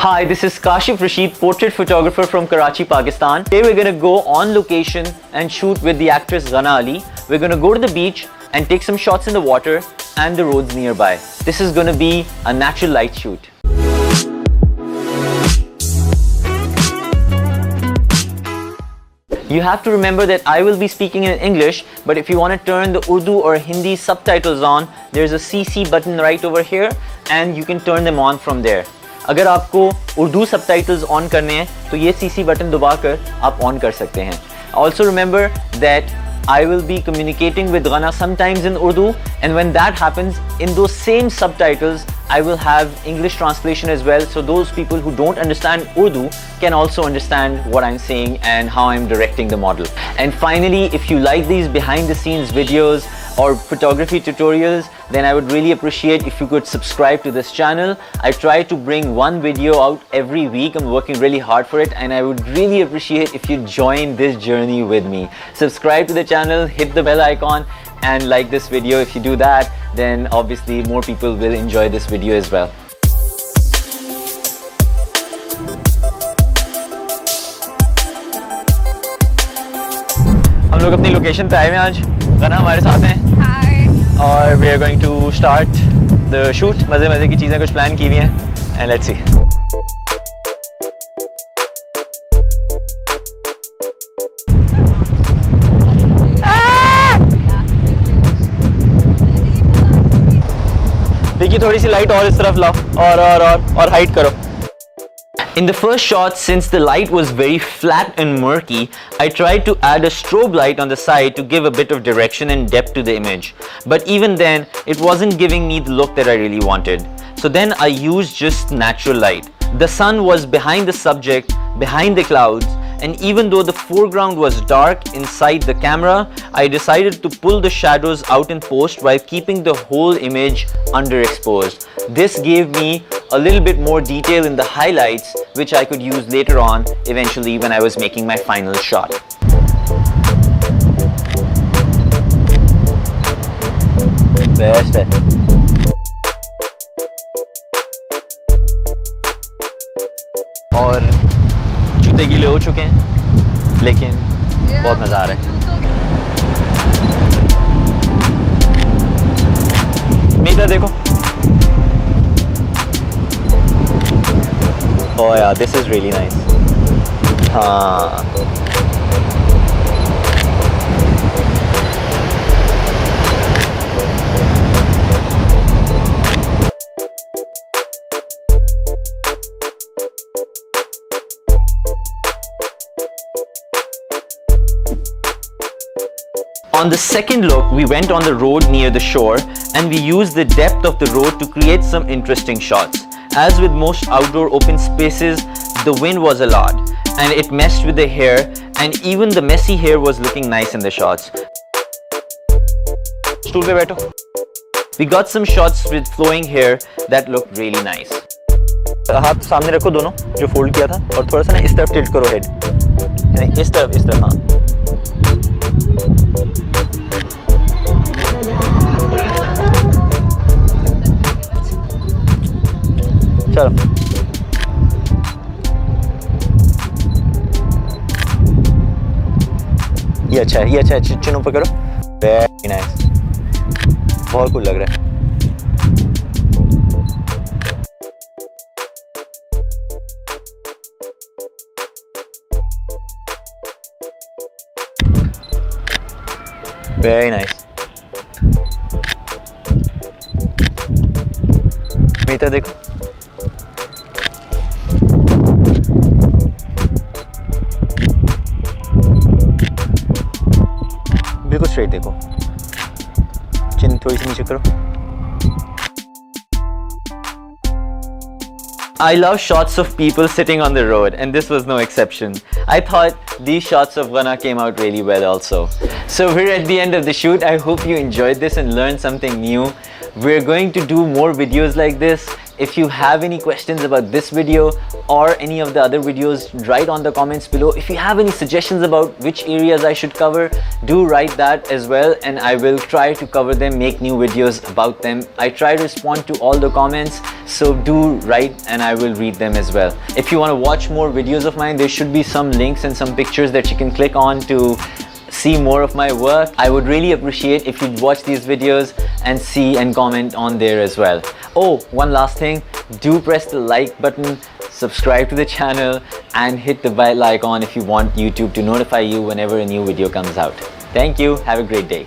Hi, this is Kashif Rashid, portrait photographer from Karachi, Pakistan. Today we're going to go on location and shoot with the actress Ghana Ali. We're going to go to the beach and take some shots in the water and the roads nearby. This is going to be a natural light shoot. You have to remember that I will be speaking in English, but if you want to turn the Urdu or Hindi subtitles on, there's a CC button right over here and you can turn them on from there. अगर आपको Urdu subtitles on करने हैं तो ये CC button दबाकर आप on कर सकते हैं. Also remember that I will be communicating with Ghana sometimes in Urdu, and when that happens, in those same subtitles I will have English translation as well, so those people who don't understand Urdu can also understand what I'm saying and how I'm directing the model. And finally, if you like these behind the scenes videos or photography tutorials, then I would really appreciate if you could subscribe to this channel. I try to bring one video out every week. I'm working really hard for it, and I would really appreciate if you join this journey with me. Subscribe to the channel, hit the bell icon and like this video. If you do that, then obviously more people will enjoy this video as well. हम लोग अपनी location पे आए हैं आज. गाना हमारे साथ हैं. Hi. और we are going to start the shoot. मजे की चीज़ें कुछ प्लान की हुई हैं and let's see. देखिए थोड़ी सी लाइट और इस तरफ लाओ और हाइड करो. In the first shot, since the light was very flat and murky, I tried to add a strobe light on the side to give a bit of direction and depth to the image. But even then, it wasn't giving me the look that I really wanted. So then I used just natural light. The sun was behind the subject, behind the clouds, and even though the foreground was dark inside the camera, I decided to pull the shadows out in post while keeping the whole image underexposed. This gave me a little bit more detail in the highlights, which I could use later on eventually when I was making my final shot. Best है. और जूते गीले हो चुके हैं, लेकिन बहुत मजा आ रहा है. मीटर देखो. Oh yeah, this is really nice. हाँ. On the second look, we went on the road near the shore and we used the depth of the road to create some interesting shots. As with most outdoor open spaces, the wind was a lot and it messed with the hair, and even the messy hair was looking nice in the shots. Stool pe baitho. We got some shots with flowing hair that looked really nice. हाथ सामने रखो दोनों जो fold किया था, और थोड़ा सा ना इस तरफ टिल्ट करो हेड. नहीं, इस तरफ हाँ. चलो. ये अच्छा है. चिन्हों पर करो. Very nice. बहुत कूल लग रहा है. Very nice. मीटर देखो. बिल्कुल स्ट्रेट देखो. चिन थोड़ी सी नीचे करो. I love shots of people sitting on the road, and this was no exception. I thought these shots of Ghana came out really well also. So we're at the end of the shoot. I hope you enjoyed this and learned something new. We're going to do more videos like this If you have any questions about this video or any of the other videos, write on the comments below. If you have any suggestions about which areas I should cover, do write that as well, and I will try to cover them, make new videos about them. I try to respond to all the comments, so do write and I will read them as well. If you want to watch more videos of mine, there should be some links and some pictures that you can click on to see more of my work. I would really appreciate if you'd watch these videos and see and comment on there as well. Oh, one last thing, do press the like button, subscribe to the channel, and hit the bell icon if you want YouTube to notify you whenever a new video comes out. Thank you. Have a great day.